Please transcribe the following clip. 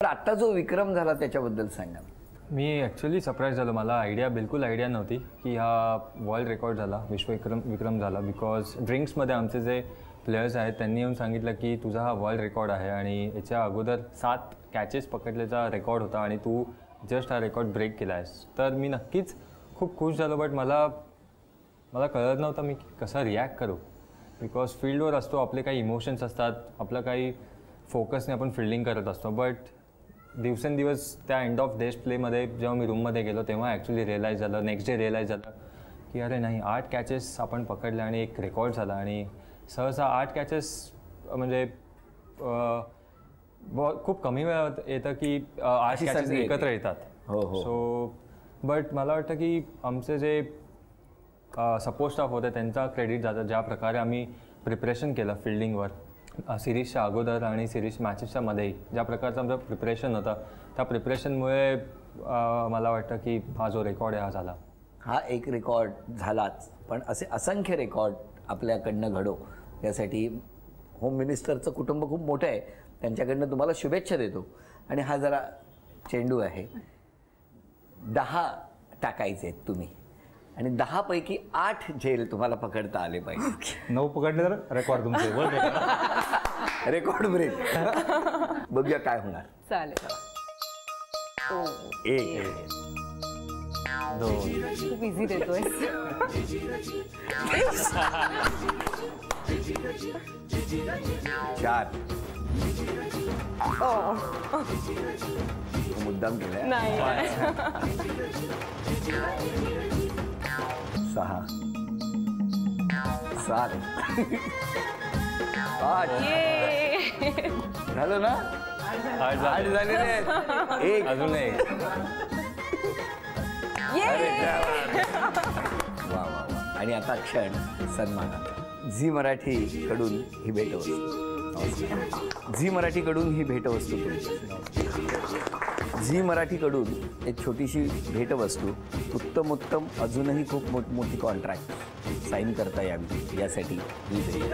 पण आता जो विक्रम झाला त्याच्याबद्दल सांगा. मी ॲक्च्युली सरप्राईज झालो. मला बिलकुल आयडिया नव्हती की हा वर्ल्ड रेकॉर्ड झाला, विक्रम झाला. बिकॉज ड्रिंक्समध्ये आमचे जे प्लेयर्स आहेत त्यांनी येऊन सांगितलं की तुझा हा वर्ल्ड रेकॉर्ड आहे आणि याच्या अगोदर 7 कॅचेस पकडल्याचा रेकॉर्ड होता आणि तू जस्ट हा रेकॉर्ड ब्रेक केला आहेस. तर मी नक्कीच खूप खुश झालो. बट मला कळत नव्हतं मी कसं रिॲक्ट करू. बिकॉज फील्डवर असतो, आपले काही इमोशन्स असतात, आपलं काही फोकसने आपण फिल्डिंग करत असतो. बट दिवसेंदिवस त्या एंड ऑफ डेस्ट प्लेमध्ये जेव्हा मी रूममध्ये गेलो तेव्हा ॲक्च्युली रिअलाईज झालं, नेक्स्ट डे रिअलाईज झालं की अरे नाही, 8 कॅचेस आपण पकडले आणि एक रेकॉर्ड झाला. आणि सहसा 8 कॅचेस म्हणजे खूप कमी वेळा येतं की 8 कॅचेस एकत्र येतात. सो बट मला वाटतं की आमचे जे सपोर्ट स्टाफ होते त्यांचा क्रेडिट जातं. ज्या प्रकारे आम्ही प्रिपरेशन केलं फिल्डिंगवर सिरीजच्या अगोदर आणि सिरीज मॅचेसच्या मध्येही ज्या प्रकारचं आमचं प्रिपरेशन होतं, त्या प्रिपरेशनमुळे मला वाटतं की हा जो रेकॉर्ड आहे हा झाला. हा एक रेकॉर्ड झालाच, पण असे असंख्य रेकॉर्ड आपल्याकडनं घडो यासाठी होम मिनिस्टरचं कुटुंब खूप मोठं आहे. त्यांच्याकडनं तुम्हाला शुभेच्छा देतो. आणि हा जरा चेंडू आहे, 10 टाकायचे आहेत तुम्ही आणि 10 पैकी 8 झेल तुम्हाला पकडता आले पाहिजे. 9 पकडले तर रेकॉर्ड तुमचे रेकॉर्ड ब्रेक. बघूया काय होणार. चालेल. 1 2 खूप इझी देतोय. 4 मुद्दाम केलाय. नाही. 6 7 8 झालं ना. 8 झालेले आहेत. 1 अजून एक. वा वा वा. आणि आता क्षण सन्मानाचा. झी मराठीकडून ही भेटवस्तू. झी मराठीकडून ही भेटवस्तू तुमची. झी मराठीकडून एक छोटीशी भेटवस्तू, उत्तम अजूनही खूप मोठमोठी कॉन्ट्रॅक्ट साईन करता यावी यासाठी ही भेट.